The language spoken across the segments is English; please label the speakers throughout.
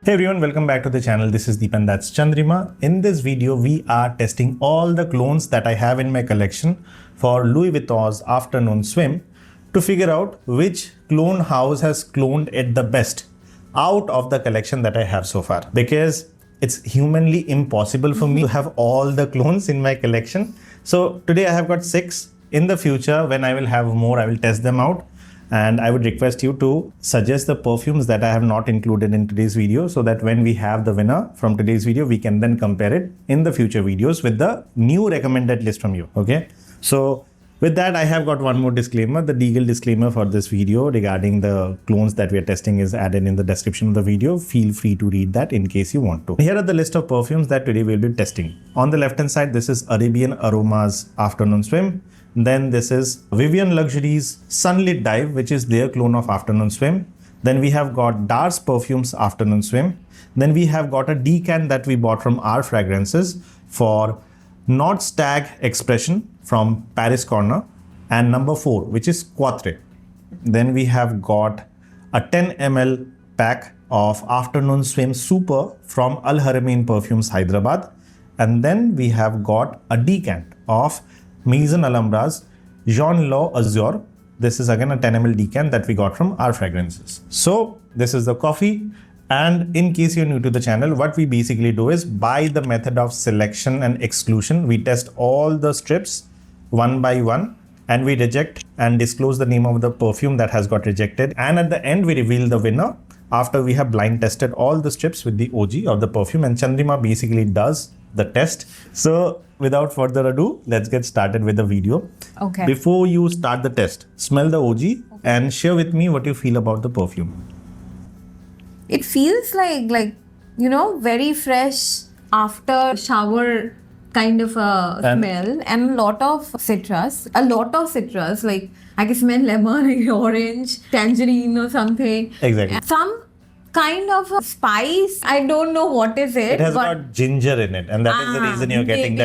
Speaker 1: Hey everyone, welcome back to the channel. This is Deep and that's Chandrima. In this video, we are testing all the clones that I have in my collection for Louis Vuitton's Afternoon Swim to figure out which clone house has cloned it the best out of the collection that I have so far. Because it's humanly impossible for me to have all the clones in my collection. So today I have got 6. In the future, when I will have more, I will test them out. And I would request you to suggest the perfumes that I have not included in today's video so that when we have the winner from today's video, we can then compare it in the future videos with the new recommended list from you. Okay. So with that, I have got one more disclaimer. The legal disclaimer for this video regarding the clones that we are testing is added in the description of the video. Feel free to read that in case you want to. Here are the list of perfumes that today we'll be testing. On the left hand side, this is Arabian Aroma's Afternoon Swim. Then this is Vivian Luxury's Sunlit Dive, which is their clone of Afternoon Swim. Then we have got Dar's Perfumes Afternoon Swim. Then we have got a decant that we bought from our fragrances for not Stag Expression from Paris Corner. And number 4, which is Quatre. Then we have got a 10 ml pack of Afternoon Swim Super from Haramain Perfumes Hyderabad. And then we have got a decant of Maison Alhambra's Lowe Azure. This is again a 10 ml decant that we got from our fragrances. So this is the coffee. And in case you're new to the channel, what we basically do is by the method of selection and exclusion, we test all the strips one by one and we reject and disclose the name of the perfume that has got rejected. And at the end, we reveal the winner after we have blind tested all the strips with the OG of the perfume. And Chandrima basically does the test. So without further ado, let's get started with the video.
Speaker 2: Okay.
Speaker 1: Before you start the test, smell the OG and share with me what you feel about the perfume.
Speaker 2: It feels like very fresh after shower kind of a smell and a lot of citrus. Like I can smell lemon, orange, tangerine or something.
Speaker 1: Exactly.
Speaker 2: Some kind of a spice. I don't know what is it.
Speaker 1: It has got ginger in it, and that is the reason you're getting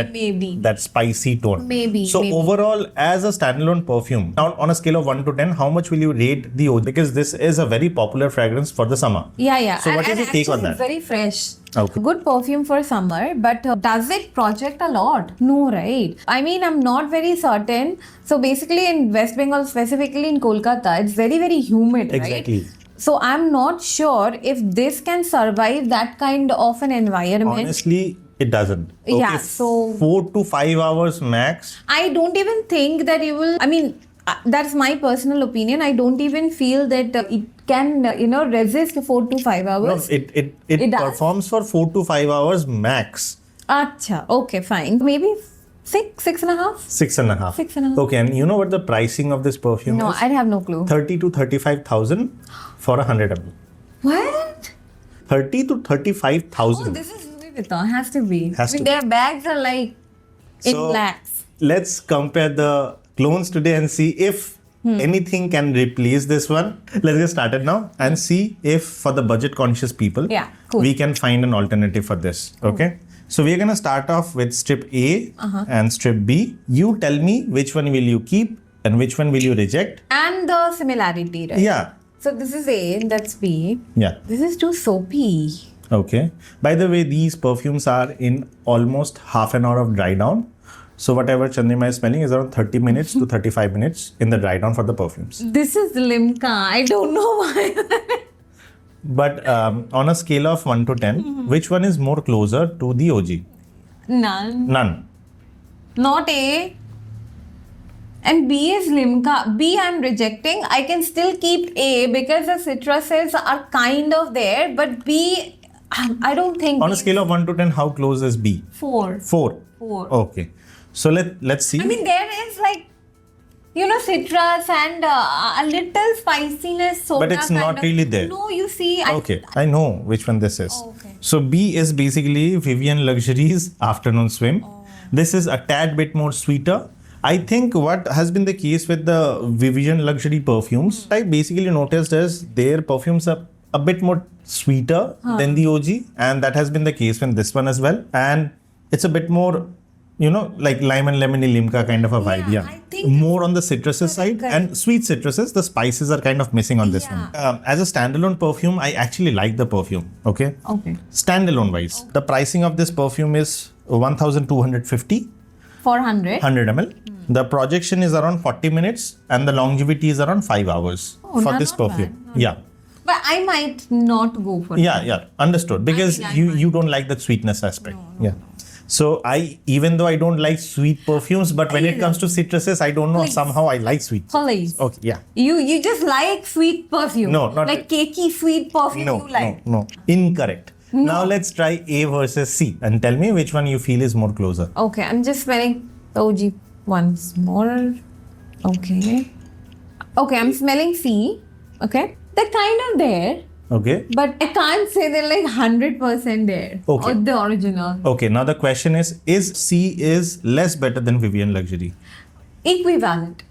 Speaker 1: that spicy tone. So overall, as a standalone perfume, now on a scale of 1 to 10, how much will you rate the OG? Because this is a very popular fragrance for the summer.
Speaker 2: Yeah.
Speaker 1: So what is your take on that?
Speaker 2: It's very fresh.
Speaker 1: Okay.
Speaker 2: Good perfume for summer, but does it project a lot? No, right? I mean, I'm not very certain. So basically in West Bengal, specifically in Kolkata, it's very, very humid,
Speaker 1: Exactly.
Speaker 2: right? So I'm not sure if this can survive that kind of an environment.
Speaker 1: Honestly, it doesn't. Okay,
Speaker 2: Yeah, so
Speaker 1: 4 to 5 hours max.
Speaker 2: I don't even think that you will, that's my personal opinion. I don't even feel that it can, resist 4 to 5 hours.
Speaker 1: No, it
Speaker 2: does?
Speaker 1: performs for 4 to 5 hours max.
Speaker 2: Acha, okay, fine. Maybe 6.5?
Speaker 1: 6.5.
Speaker 2: 6.5.
Speaker 1: Okay, and you know what the pricing of this perfume
Speaker 2: No,
Speaker 1: is?
Speaker 2: I have no clue.
Speaker 1: 30 to 35,000 for 100 ml.
Speaker 2: What?
Speaker 1: 30 to 35,000.
Speaker 2: Oh, this is Louis Vuitton. Has to be.
Speaker 1: Has to be.
Speaker 2: Their bags are like in
Speaker 1: So,
Speaker 2: lakhs.
Speaker 1: let's compare the clones today and see if anything can replace this one. Let's get started now and see if for the budget conscious people,
Speaker 2: Yeah, cool.
Speaker 1: we can find an alternative for this. Okay. So we're going to start off with strip A and strip B. You tell me which one will you keep and which one will you reject.
Speaker 2: And the similarity, right?
Speaker 1: Yeah.
Speaker 2: So this is A, that's B.
Speaker 1: Yeah.
Speaker 2: This is too soapy.
Speaker 1: Okay. By the way, these perfumes are in almost half an hour of dry down. So whatever Chandrima is smelling is around 30 minutes to 35 minutes in the dry down for the perfumes.
Speaker 2: This is Limca. I don't know why.
Speaker 1: But on a scale of 1 to 10, which one is more closer to the OG?
Speaker 2: None.
Speaker 1: None.
Speaker 2: Not A. And B is Limca. B I'm rejecting. I can still keep A because the citruses are kind of there. But B, I don't think.
Speaker 1: On a scale of 1 to 10, how close is B?
Speaker 2: 4.
Speaker 1: 4.
Speaker 2: 4.
Speaker 1: Okay. So let's see.
Speaker 2: I mean, there is like, citrus and a little spiciness. Soda
Speaker 1: But it's not
Speaker 2: kind of.
Speaker 1: really there.
Speaker 2: No, you see.
Speaker 1: Okay, I know which one this is.
Speaker 2: Oh, okay.
Speaker 1: So B is basically Vivian Luxury's Afternoon Swim. This is a tad bit more sweeter. I think what has been the case with the Vivian Luxury perfumes, I basically noticed is their perfumes are a bit more sweeter than the OG, and that has been the case with this one as well. And it's a bit more like lime and lemony limca kind of a vibe. Yeah.
Speaker 2: I think
Speaker 1: more on the citruses side and sweet citruses. The spices are kind of missing on this one. As a standalone perfume, I actually like the perfume. Okay. Standalone wise, the pricing of this perfume is 1,250
Speaker 2: for 100
Speaker 1: ml. The projection is around 40 minutes and the longevity is around 5 hours for this perfume. Yeah.
Speaker 2: But I might not go for
Speaker 1: Yeah, understood. Because you don't like the sweetness aspect. No. So even though I don't like sweet perfumes, but when it comes to citruses, I don't know, somehow I like sweet.
Speaker 2: Please.
Speaker 1: Okay, yeah.
Speaker 2: You just like sweet perfume.
Speaker 1: No, not
Speaker 2: like cakey sweet perfume you like.
Speaker 1: No. Incorrect. No. Now let's try A versus C and tell me which one you feel is more closer.
Speaker 2: Okay, I'm just smelling the OG once more. Okay, I'm smelling C. Okay. They're kind of there.
Speaker 1: Okay.
Speaker 2: But I can't say they're like 100% there.
Speaker 1: Okay.
Speaker 2: Or the original.
Speaker 1: Okay, now the question is C is less better than Vivian Luxury?
Speaker 2: Equivalent.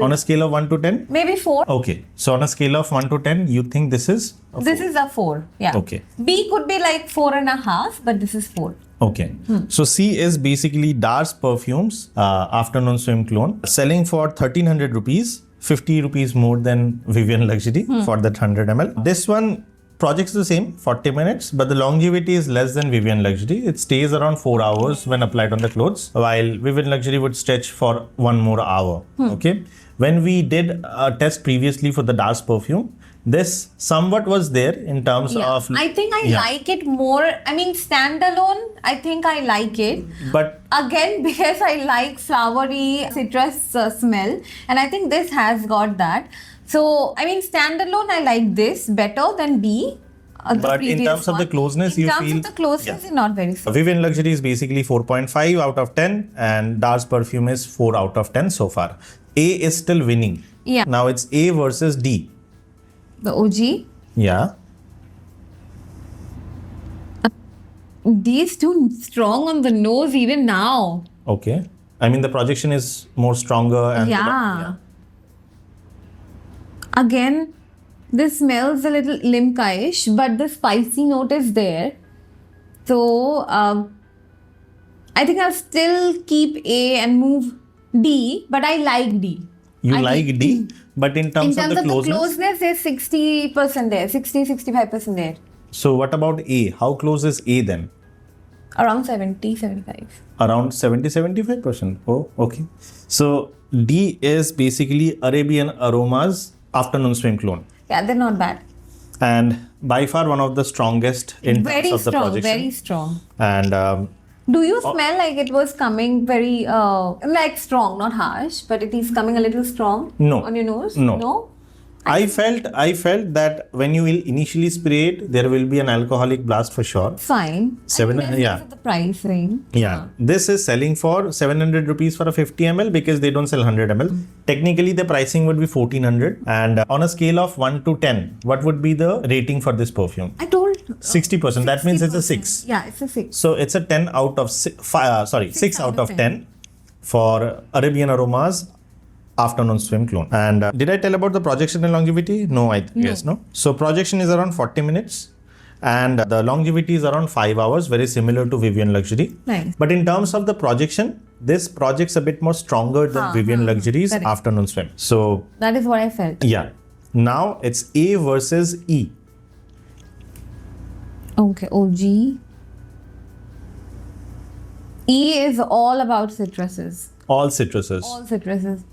Speaker 1: On a scale of 1 to 10?
Speaker 2: Maybe 4.
Speaker 1: Okay. So on a scale of 1 to 10, you think this is a 4?
Speaker 2: This is a 4. Yeah.
Speaker 1: Okay.
Speaker 2: B could be like 4.5, but this is 4.
Speaker 1: Okay. So C is basically Dar's Perfumes Afternoon Swim clone, selling for 1,300 rupees. 50 rupees more than Vivian Luxury for that 100 ml. This one projects the same, 40 minutes, but the longevity is less than Vivian Luxury. It stays around 4 hours when applied on the clothes, while Vivian Luxury would stretch for 1 more hour. Okay. When we did a test previously for the Dar's perfume, this somewhat was there in terms of...
Speaker 2: I think I like it more. I mean, standalone, I think I like it.
Speaker 1: But
Speaker 2: again, because I like flowery citrus smell, and I think this has got that. So, I mean, standalone, I like this better than B.
Speaker 1: But in terms of the closeness, you feel...
Speaker 2: In terms of the closeness, it's not very similar.
Speaker 1: Vivian Luxury is basically 4.5 out of 10 and Dar's Perfume is 4 out of 10 so far. A is still winning.
Speaker 2: Yeah.
Speaker 1: Now it's A versus D.
Speaker 2: The OG?
Speaker 1: Yeah.
Speaker 2: D is too strong on the nose even now.
Speaker 1: Okay. I mean, the projection is more stronger. And
Speaker 2: Again, this smells a little limca-ish, but the spicy note is there. So, I think I'll still keep A and move D, but I like D.
Speaker 1: You like D, but in terms of the
Speaker 2: closeness, there's 60% there, 65% there.
Speaker 1: So what about A? How close is A then?
Speaker 2: Around 70-75.
Speaker 1: Around 70-75%. Oh, okay. So D is basically Arabian Aroma's Afternoon Swim clone.
Speaker 2: Yeah, they're not bad.
Speaker 1: And by far one of the strongest in terms of the projection.
Speaker 2: Very strong.
Speaker 1: And
Speaker 2: do you smell like it was coming very like strong, not harsh, but it is coming a little strong on your nose?
Speaker 1: No. I felt that when you will initially spray it, there will be an alcoholic blast for sure.
Speaker 2: Fine. The price range.
Speaker 1: Yeah. This is selling for 700 rupees for a 50 ml because they don't sell 100 ml. Technically, the pricing would be 1,400. And on a scale of 1 to 10, what would be the rating for this perfume?
Speaker 2: I told
Speaker 1: 60%. That means it's a 6.
Speaker 2: Yeah, it's a 6.
Speaker 1: So it's a 10 out of 6 out of 10 for Arabian Aromas Afternoon Swim clone. And did I tell about the projection and longevity? No, I guess no. So projection is around 40 minutes and the longevity is around 5 hours, very similar to Vivian Luxury.
Speaker 2: Nice.
Speaker 1: But in terms of the projection, this project's a bit more stronger than Vivian Luxury's Afternoon Swim. So
Speaker 2: that is what I felt.
Speaker 1: Yeah. Now it's A versus E.
Speaker 2: Okay, OG. E is all about citruses.
Speaker 1: All citruses.
Speaker 2: All citruses.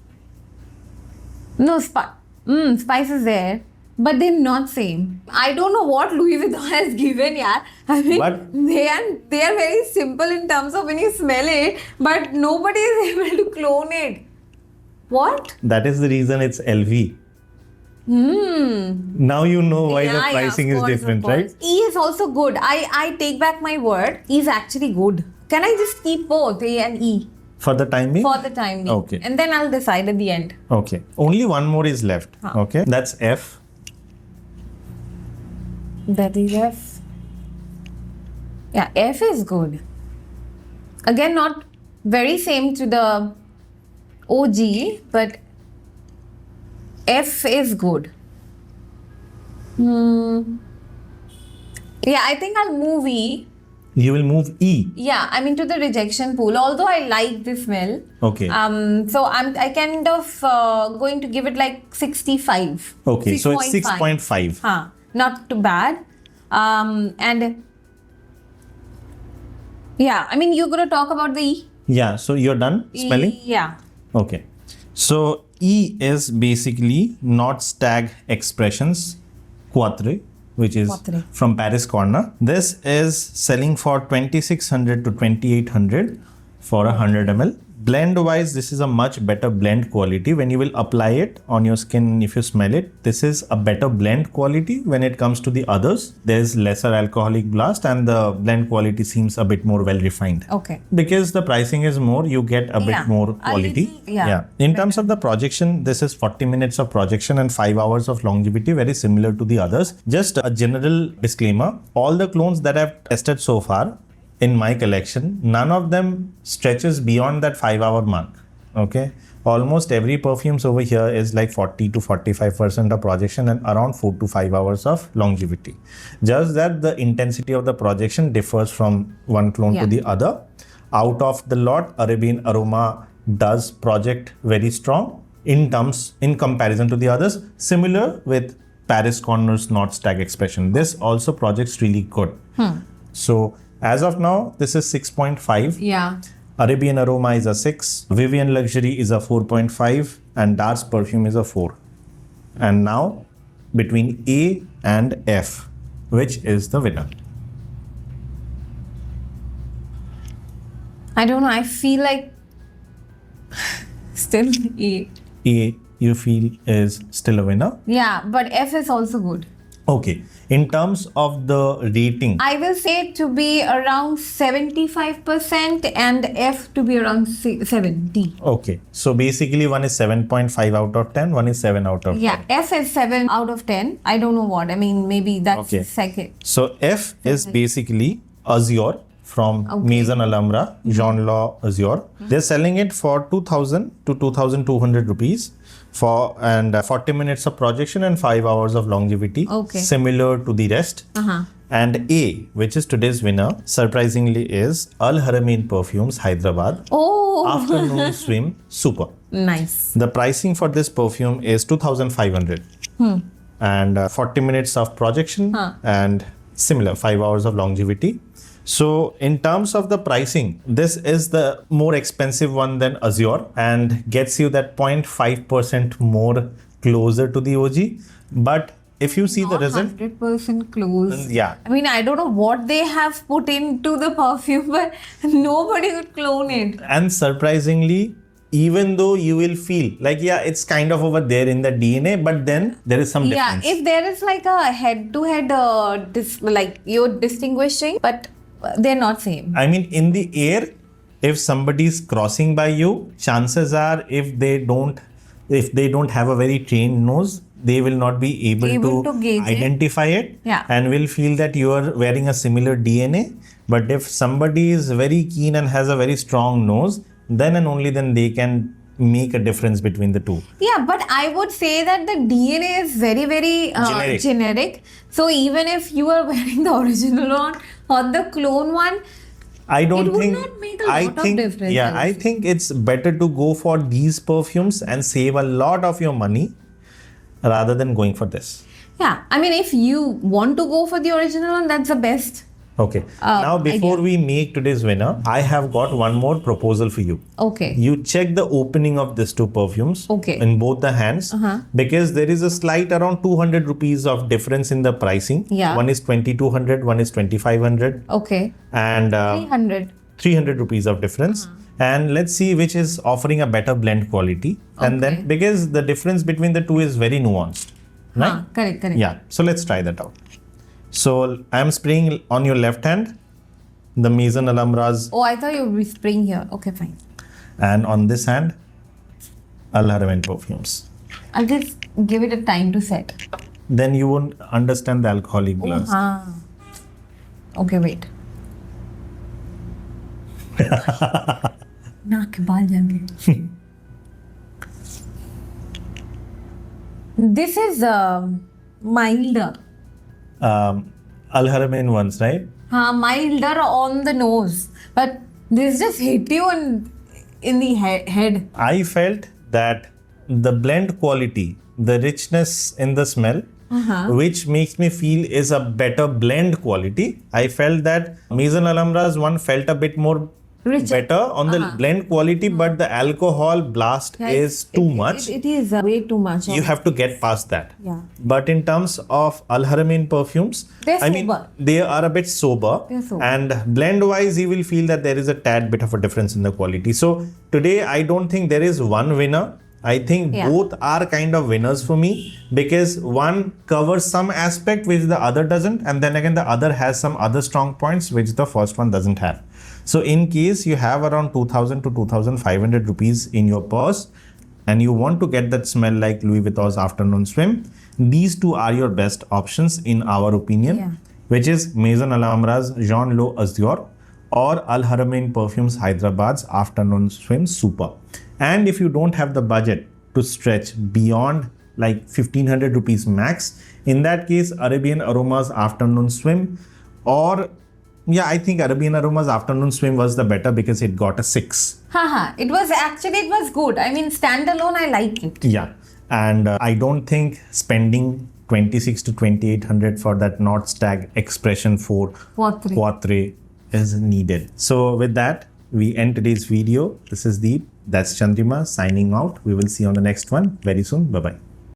Speaker 2: No, spice is there, but they're not same. I don't know what Louis Vuitton has given, yeah. I mean,
Speaker 1: But
Speaker 2: they are very simple in terms of when you smell it, but nobody is able to clone it. What?
Speaker 1: that is the reason it's LV. Now you know why the pricing is different, right?
Speaker 2: E is also good. I take back my word. E is actually good. Can I just keep both A and E?
Speaker 1: For the time being?
Speaker 2: For the time being.
Speaker 1: Okay.
Speaker 2: And then I'll decide at the end.
Speaker 1: Okay. Only one more is left. Okay. That's F.
Speaker 2: That is F. Yeah, F is good. Again, not very same to the OG, but F is good. Yeah, I think I'll move E.
Speaker 1: You will move E.
Speaker 2: Yeah, I'm into the rejection pool. Although I like the smell.
Speaker 1: Okay.
Speaker 2: So I kind of going to give it like 65.
Speaker 1: Okay, so it's 6.5.
Speaker 2: Not too bad. And yeah, I mean, you're going to talk about the E?
Speaker 1: Yeah, so you're done smelling?
Speaker 2: Yeah.
Speaker 1: Okay. So E is basically not Stag Expressions Quatre, which is
Speaker 2: Quatre.
Speaker 1: from Paris Corner. This is selling for 2600 to 2800 for 100 ml. Blend wise, this is a much better blend quality. When you will apply it on your skin, if you smell it, this is a better blend quality. When it comes to the others, there's lesser alcoholic blast and the blend quality seems a bit more well refined.
Speaker 2: Okay.
Speaker 1: Because the pricing is more, you get a bit more quality. In terms of the projection, this is 40 minutes of projection and 5 hours of longevity, very similar to the others. Just a general disclaimer, all the clones that I've tested so far in my collection, none of them stretches beyond that 5-hour mark. Okay, almost every perfumes over here is like 40 to 45% of projection and around 4 to 5 hours of longevity. Just that the intensity of the projection differs from one clone to the other. Out of the lot, Arabian Aroma does project very strong in comparison to the others. Similar with Paris Corner's Not Stag Expression. This also projects really good. So as of now, this is 6.5.
Speaker 2: Yeah.
Speaker 1: Arabian Aroma is a 6. Vivian Luxury is a 4.5. And Dar's Perfume is a 4. And now, between A and F, which is the winner?
Speaker 2: I don't know. I feel like still A.
Speaker 1: A, you feel, is still a winner?
Speaker 2: Yeah, but F is also good.
Speaker 1: Okay. In terms of the rating,
Speaker 2: I will say to be around 75% and F to be around 70.
Speaker 1: okay. So basically, one is 7.5 out of 10, one is 7 out of 10.
Speaker 2: Yeah, F is 7 out of 10. I don't know what. I mean, maybe that's second.
Speaker 1: So F is basically Azure from Maison Alhambra, Jean Lowe Azure. They're selling it for 2000 to 2200 rupees. For 40 minutes of projection and 5 hours of longevity, similar to the rest. And A, which is today's winner, surprisingly is Haramain Perfumes Hyderabad Afternoon Swim Super.
Speaker 2: Nice.
Speaker 1: The pricing for this perfume is 2500 and 40 minutes of projection and similar 5 hours of longevity. So in terms of the pricing, this is the more expensive one than Azure and gets you that 0.5% more closer to the OG. But if you see the result,
Speaker 2: 100% close.
Speaker 1: Yeah.
Speaker 2: I mean, I don't know what they have put into the perfume, but nobody would clone it.
Speaker 1: And surprisingly, even though you will feel like, it's kind of over there in the DNA, but then there is some difference.
Speaker 2: Yeah, if there is like a head-to-head, like you're distinguishing, but they're not same.
Speaker 1: I mean, in the air, if somebody is crossing by you, chances are if they don't have a very trained nose, they will not be able to identify it and will feel that you are wearing a similar DNA. But if somebody is very keen and has a very strong nose, then and only then they can make a difference between the two.
Speaker 2: Yeah, but I would say that the DNA is very, very generic. So even if you are wearing the original one or the clone one,
Speaker 1: I don't think
Speaker 2: it would not make a lot of difference.
Speaker 1: Yeah, I think it's better to go for these perfumes and save a lot of your money rather than going for this.
Speaker 2: Yeah, I mean, if you want to go for the original one, that's the best.
Speaker 1: Okay. Now, before we make today's winner, I have got one more proposal for you.
Speaker 2: Okay.
Speaker 1: You check the opening of these two perfumes in both the hands because there is a slight around 200 rupees of difference in the pricing.
Speaker 2: Yeah.
Speaker 1: One is 2200, one is 2500.
Speaker 2: Okay.
Speaker 1: And 300 rupees of difference. And let's see which is offering a better blend quality. And then because the difference between the two is very nuanced. Right?
Speaker 2: Correct.
Speaker 1: Yeah. So let's try that out. So I'm spraying on your left hand, the Maison Alhambra's.
Speaker 2: Oh, I thought you were spraying here. Okay, fine.
Speaker 1: And on this hand, Haramain Perfumes.
Speaker 2: I'll just give it a time to set.
Speaker 1: Then you won't understand the alcoholic blast.
Speaker 2: Okay, wait. नाक के बाल जाएंगे. This is milder.
Speaker 1: Haramain ones, right?
Speaker 2: milder on the nose, but this just hit you in the head.
Speaker 1: I felt that the blend quality, the richness in the smell, which makes me feel is a better blend quality. I felt that Maison Alhambra's one felt a bit more
Speaker 2: Richer.
Speaker 1: better on the blend quality, but the alcohol blast is too much.
Speaker 2: It is way too much.
Speaker 1: You have to get past that.
Speaker 2: Yeah.
Speaker 1: But in terms of Haramain perfumes,
Speaker 2: They're
Speaker 1: I mean,
Speaker 2: sober.
Speaker 1: they are a bit sober.
Speaker 2: They're sober.
Speaker 1: And blend wise, you will feel that there is a tad bit of a difference in the quality. So today, I don't think there is one winner. I think both are kind of winners for me, because one covers some aspect which the other doesn't, and then again the other has some other strong points which the first one doesn't have. So in case you have around 2000 to 2500 rupees in your purse and you want to get that smell like Louis Vuitton's Afternoon Swim, these two are your best options in our opinion, which is Maison Alhambra's Jean Lowe Azure or Haramain Perfumes Hyderabad's Afternoon Swim Super. And if you don't have the budget to stretch beyond like 1500 rupees max, in that case Arabian Aroma's Afternoon Swim, or I think Arabian Aroma's Afternoon Swim was the better because it got a 6.
Speaker 2: It was good. I mean, standalone, I like it.
Speaker 1: Yeah, and I don't think spending 26 to 2800 for that not Stag Expression 4 Quatre is needed. So with that, we end today's video. This is Deep. That's Chandrima signing out. We will see you on the next one very soon. Bye-bye.